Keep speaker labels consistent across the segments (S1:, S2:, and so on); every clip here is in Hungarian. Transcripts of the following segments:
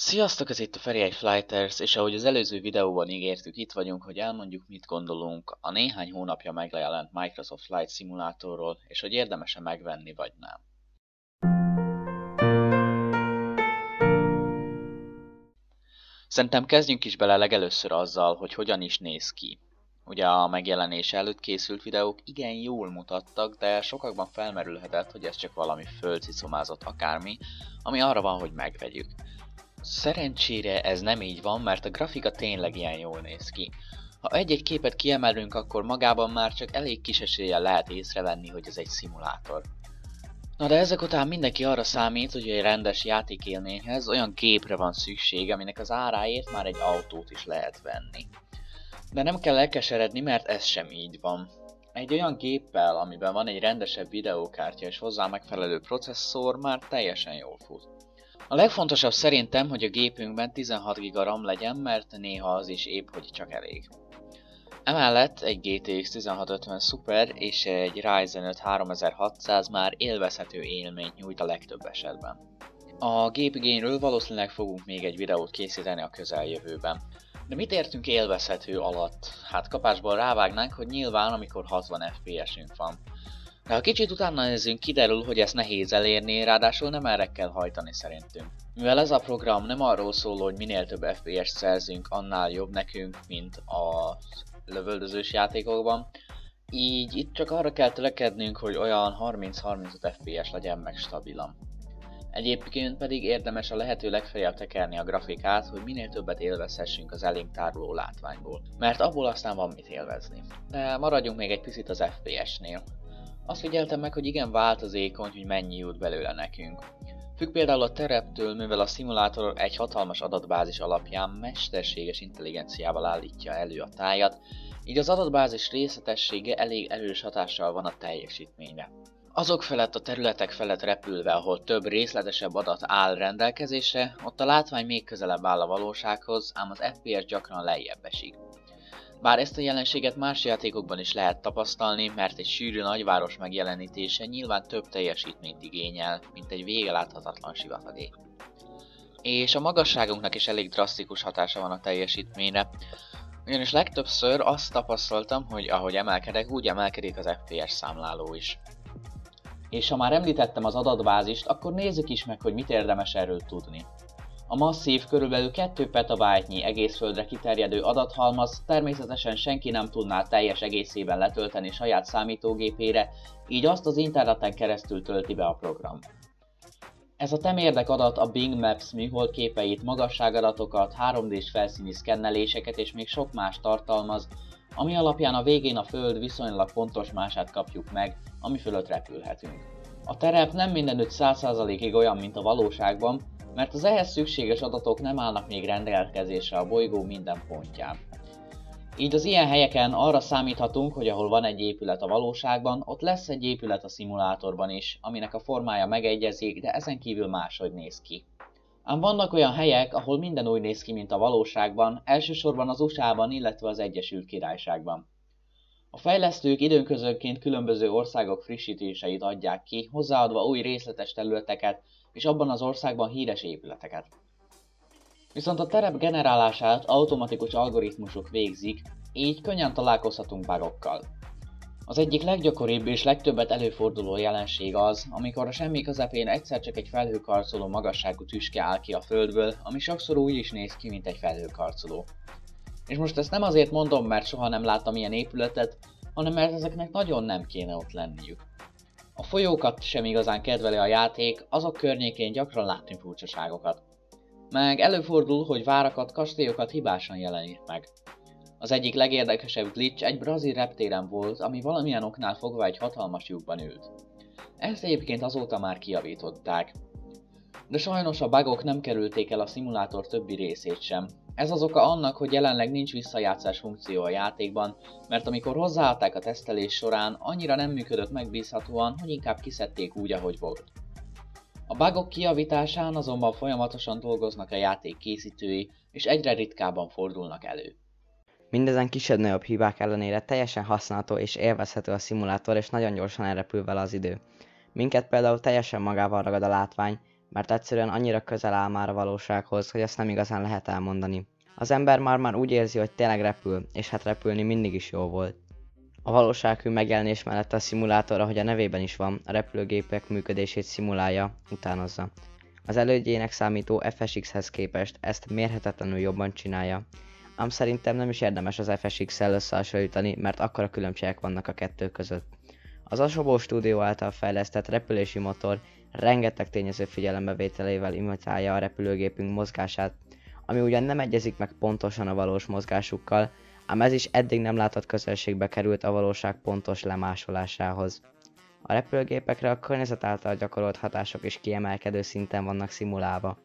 S1: Sziasztok, ez itt a Feriai Flighters, és ahogy az előző videóban ígértük, itt vagyunk, hogy elmondjuk, mit gondolunk a néhány hónapja megjelent Microsoft Flight Simulatorról, és hogy érdemes-e megvenni, vagy nem. Szerintem kezdjünk is bele legelőször azzal, hogy hogyan is néz ki. Ugye a megjelenés előtt készült videók igen jól mutattak, de sokakban felmerülhetett, hogy ez csak valami földszicomázott akármi, ami arra van, hogy megvegyük. Szerencsére ez nem így van, mert a grafika tényleg ilyen jól néz ki. Ha egy-egy képet kiemelünk, akkor magában már csak elég kis eséllyel lehet észrevenni, hogy ez egy szimulátor. Na de ezek után mindenki arra számít, hogy egy rendes játékélményhez olyan gépre van szükség, aminek az áráért már egy autót is lehet venni. De nem kell elkeseredni, mert ez sem így van. Egy olyan géppel, amiben van egy rendesebb videókártya és hozzá megfelelő processzor, már teljesen jól fut. A legfontosabb szerintem, hogy a gépünkben 16 GB RAM legyen, mert néha az is épp hogy csak elég. Emellett egy GTX 1650 Super és egy Ryzen 5 3600 már élvezhető élményt nyújt a legtöbb esetben. A gépigényről valószínűleg fogunk még egy videót készíteni a közeljövőben. De mit értünk élvezhető alatt? Hát kapásból rávágnánk, hogy nyilván amikor 60 FPS-ünk van. De ha kicsit utána nézzünk, kiderül, hogy ezt nehéz elérni, ráadásul nem erre kell hajtani szerintünk. Mivel ez a program nem arról szól, hogy minél több FPS-t szerzünk, annál jobb nekünk, mint a lövöldözős játékokban, így itt csak arra kell törekednünk, hogy olyan 30-35 FPS legyen meg stabilan. Egyébként pedig érdemes a lehető legfeljebb tekerni a grafikát, hogy minél többet élvezhessünk az elénk táruló látványból, mert abból aztán van mit élvezni. De maradjunk még egy picit az FPS-nél. Azt figyeltem meg, hogy igen változékony, hogy mennyi jut belőle nekünk. Függ például a tereptől, mivel a szimulátor egy hatalmas adatbázis alapján mesterséges intelligenciával állítja elő a tájat, így az adatbázis részletessége elég erős hatással van a teljesítményre. Azok felett a területek felett repülve, ahol több részletesebb adat áll rendelkezésre, ott a látvány még közelebb áll a valósághoz, ám az FPS gyakran lejjebb esik. Bár ezt a jelenséget más játékokban is lehet tapasztalni, mert egy sűrű nagyváros megjelenítése nyilván több teljesítményt igényel, mint egy vége láthatatlan sivatagé. És a magasságunknak is elég drasztikus hatása van a teljesítményre, ugyanis legtöbbször azt tapasztaltam, hogy ahogy emelkedek, úgy emelkedik az FPS számláló is. És ha már említettem az adatbázist, akkor nézzük is meg, hogy mit érdemes erről tudni. A masszív, körülbelül 2 petabyte-nyi egész földre kiterjedő adathalmaz természetesen senki nem tudná teljes egészében letölteni saját számítógépére, így azt az interneten keresztül tölti be a program. Ez a temérdek adat a Bing Maps műholdképeit, magasságadatokat, 3D-s felszíni szkenneléseket és még sok más tartalmaz, ami alapján a végén a Föld viszonylag pontos mását kapjuk meg, ami fölött repülhetünk. A terep nem mindenütt 100%-ig olyan, mint a valóságban, mert az ehhez szükséges adatok nem állnak még rendelkezésre a bolygó minden pontján. Így az ilyen helyeken arra számíthatunk, hogy ahol van egy épület a valóságban, ott lesz egy épület a szimulátorban is, aminek a formája megegyezik, de ezen kívül máshogy néz ki. Ám vannak olyan helyek, ahol minden úgy néz ki, mint a valóságban, elsősorban az USA-ban, illetve az Egyesült Királyságban. A fejlesztők időnközönként különböző országok frissítéseit adják ki, hozzáadva új részletes területeket, és abban az országban híres épületeket. Viszont a terep generálását automatikus algoritmusok végzik, így könnyen találkozhatunk bugokkal. Az egyik leggyakoribb és legtöbbet előforduló jelenség az, amikor a semmi közepén egyszer csak egy felhőkarcoló magasságú tüske áll ki a földből, ami sokszor úgy is néz ki, mint egy felhőkarcoló. És most ezt nem azért mondom, mert soha nem láttam ilyen épületet, hanem mert ezeknek nagyon nem kéne ott lenniük. A folyókat sem igazán kedveli a játék, azok környékén gyakran látni furcsaságokat. Meg előfordul, hogy várakat, kastélyokat hibásan jelenít meg. Az egyik legérdekesebb glitch egy brazil reptéren volt, ami valamilyen oknál fogva egy hatalmas lyukban ült. Ezt egyébként azóta már kijavították. De sajnos a bugok nem kerülték el a szimulátor többi részét sem. Ez az oka annak, hogy jelenleg nincs visszajátszás funkció a játékban, mert amikor hozzáadták a tesztelés során, annyira nem működött megbízhatóan, hogy inkább kiszedték úgy, ahogy volt. A bugok kijavításán azonban folyamatosan dolgoznak a játék készítői, és egyre ritkábban fordulnak elő.
S2: Mindezen kisebb-nagyobb hibák ellenére teljesen használható és élvezhető a szimulátor, és nagyon gyorsan elrepül vele az idő. Minket például teljesen magával ragad a látvány, mert egyszerűen annyira közel áll már a valósághoz, hogy ezt nem igazán lehet elmondani. Az ember már úgy érzi, hogy tényleg repül, és hát repülni mindig is jó volt. A valósághű megjelenés mellett a szimulátor, ahogy a nevében is van, a repülőgépek működését szimulálja, utánozza. Az elődjének számító FSX-hez képest ezt mérhetetlenül jobban csinálja. Ám szerintem nem is érdemes az FSX-szel összehasonlítani, mert akkora különbségek vannak a kettő között. Az Asobo Studio által fejlesztett repülési motor rengeteg tényező figyelembevételével imitálja a repülőgépünk mozgását, ami ugyan nem egyezik meg pontosan a valós mozgásukkal, ám ez is eddig nem látott közelségbe került a valóság pontos lemásolásához. A repülőgépekre a környezet által gyakorolt hatások is kiemelkedő szinten vannak szimulálva.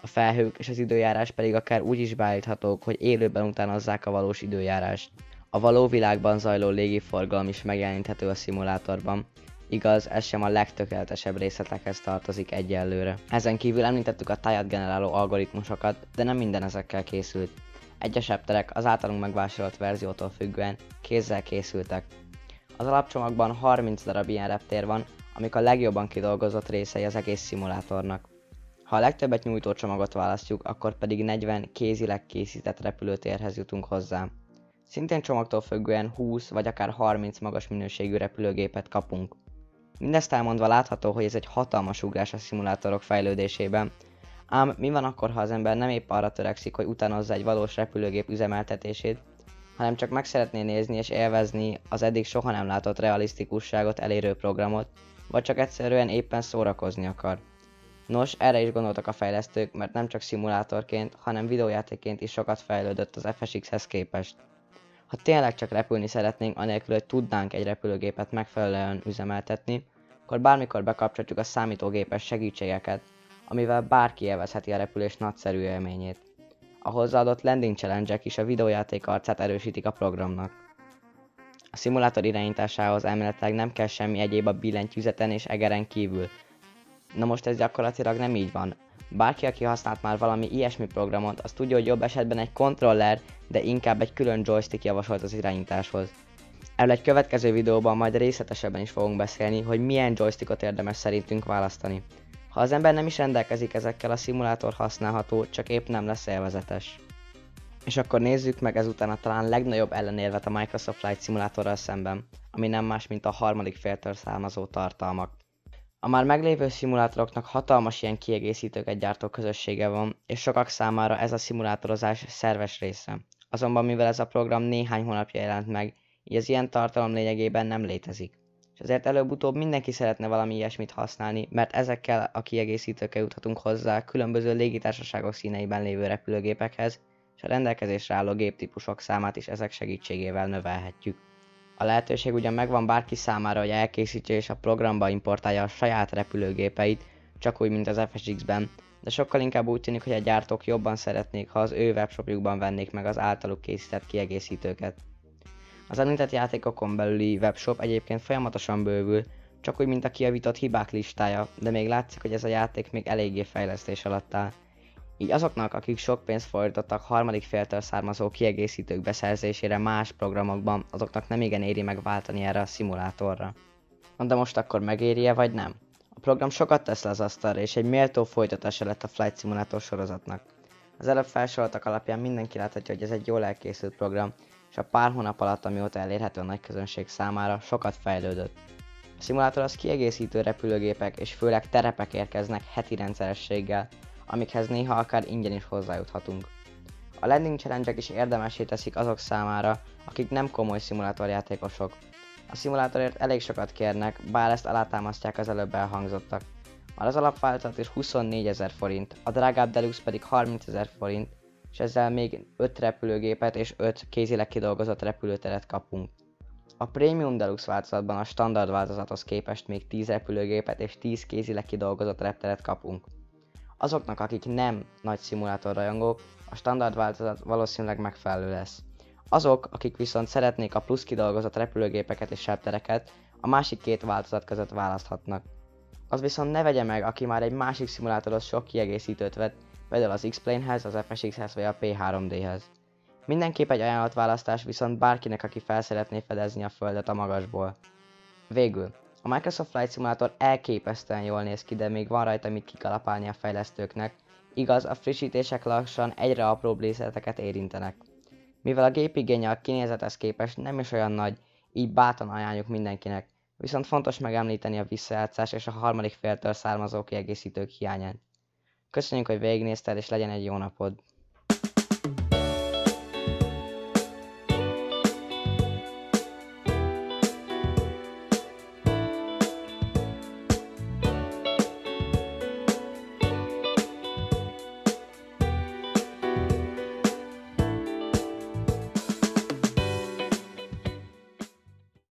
S2: A felhők és az időjárás pedig akár úgy is beállíthatók, hogy élőben utánozzák a valós időjárást. A való világban zajló légiforgalom is megjeleníthető a szimulátorban. Igaz, ez sem a legtökéletesebb részletekhez tartozik egyelőre. Ezen kívül említettük a tájat generáló algoritmusokat, de nem minden ezekkel készült. Egyes repterek az általunk megvásárolt verziótól függően kézzel készültek. Az alapcsomagban 30 darab ilyen reptér van, amik a legjobban kidolgozott részei az egész szimulátornak. Ha a legtöbbet nyújtó csomagot választjuk, akkor pedig 40 kézileg készített repülőtérhez jutunk hozzá. Szintén csomagtól függően 20 vagy akár 30 magas minőségű repülőgépet kapunk. Mindezt elmondva látható, hogy ez egy hatalmas ugrás a szimulátorok fejlődésében, ám mi van akkor, ha az ember nem épp arra törekszik, hogy utánozza egy valós repülőgép üzemeltetését, hanem csak meg szeretné nézni és élvezni az eddig soha nem látott realisztikusságot elérő programot, vagy csak egyszerűen éppen szórakozni akar. Nos, erre is gondoltak a fejlesztők, mert nem csak szimulátorként, hanem videójátékként is sokat fejlődött az FSX-hez képest. Ha tényleg csak repülni szeretnénk, anélkül, hogy tudnánk egy repülőgépet megfelelően üzemeltetni, akkor bármikor bekapcsoljuk a számítógépes segítségeket, amivel bárki élvezheti a repülés nagyszerű élményét. A hozzáadott landing challenge-ek is a videójáték arcát erősítik a programnak. A szimulátor irányításához elméletileg nem kell semmi egyéb a billentyűzeten és egeren kívül. Na most ez gyakorlatilag nem így van. Bárki, aki használt már valami ilyesmi programot, az tudja, hogy jobb esetben egy kontroller, de inkább egy külön joystick javasolt az irányításhoz. Erről egy következő videóban majd részletesebben is fogunk beszélni, hogy milyen joystickot érdemes szerintünk választani. Ha az ember nem is rendelkezik ezekkel, a szimulátor használható, csak épp nem lesz élvezetes. És akkor nézzük meg ezután a talán legnagyobb ellenérvet a Microsoft Flight Simulatorral szemben, ami nem más, mint a harmadik féltől származó tartalmak. A már meglévő szimulátoroknak hatalmas ilyen kiegészítőket gyártó közössége van, és sokak számára ez a szimulátorozás szerves része. Azonban mivel ez a program néhány hónapja jelent meg, így az ilyen tartalom lényegében nem létezik. És ezért előbb-utóbb mindenki szeretne valami ilyesmit használni, mert ezekkel a kiegészítőkkel juthatunk hozzá különböző légitársaságok színeiben lévő repülőgépekhez, és a rendelkezésre álló géptípusok számát is ezek segítségével növelhetjük. A lehetőség ugyan megvan bárki számára, hogy elkészítse és a programba importálja a saját repülőgépeit, csak úgy, mint az FSX-ben, de sokkal inkább úgy tűnik, hogy a gyártók jobban szeretnék, ha az ő webshopjukban vennék meg az általuk készített kiegészítőket. Az említett játékokon belüli webshop egyébként folyamatosan bővül, csak úgy, mint a kijavított hibák listája, de még látszik, hogy ez a játék még eléggé fejlesztés alatt áll. Így azoknak, akik sok pénzt fordítottak harmadik féltől származó kiegészítők beszerzésére más programokban, azoknak nem igen éri megváltani erre a szimulátorra. De most akkor megéri-e vagy nem? A program sokat tesz le az asztalra, és egy méltó folytatása lett a Flight Simulator sorozatnak. Az előbb felsoroltak alapján mindenki láthatja, hogy ez egy jól elkészült program, és a pár hónap alatt, amióta elérhető a nagy közönség számára, sokat fejlődött. A szimulátorhoz kiegészítő repülőgépek és főleg terepek érkeznek heti rendszerességgel, amikhez néha akár ingyen is hozzájuthatunk. A landing challenge-ek is érdemessé teszik azok számára, akik nem komoly szimulátorjátékosok. A szimulátorért elég sokat kérnek, bár ezt alátámasztják az előbb elhangzottak. Már az alapváltozat is 24 000 forint, a drágább Deluxe pedig 30 000 forint, és ezzel még 5 repülőgépet és 5 kézileg kidolgozott repülőteret kapunk. A Premium Deluxe változatban a standard változathoz képest még 10 repülőgépet és 10 kézileg kidolgozott repteret kapunk. Azoknak, akik nem nagy szimulátorrajongók, a standard változat valószínűleg megfelelő lesz. Azok, akik viszont szeretnék a plusz kidolgozott repülőgépeket és reptereket, a másik két változat között választhatnak. Az viszont ne vegye meg, aki már egy másik szimulátorhoz sok kiegészítőt vett, például az X-Plane-hez, az FSX-hez vagy a P3D-hez. Mindenképp egy ajánlott választás viszont bárkinek, aki fel szeretné fedezni a földet a magasból. Végül, A Microsoft Flight Simulator elképesztően jól néz ki, de még van rajta mit kikalapálni a fejlesztőknek. Igaz, a frissítések lassan egyre apróbb részleteket érintenek. Mivel a gép igénye a kinézethez képest nem is olyan nagy, így bátran ajánljuk mindenkinek, viszont fontos megemlíteni a visszajátszás és a harmadik féltől származó kiegészítők hiányát. Köszönjük, hogy végignézted, és legyen egy jó napod!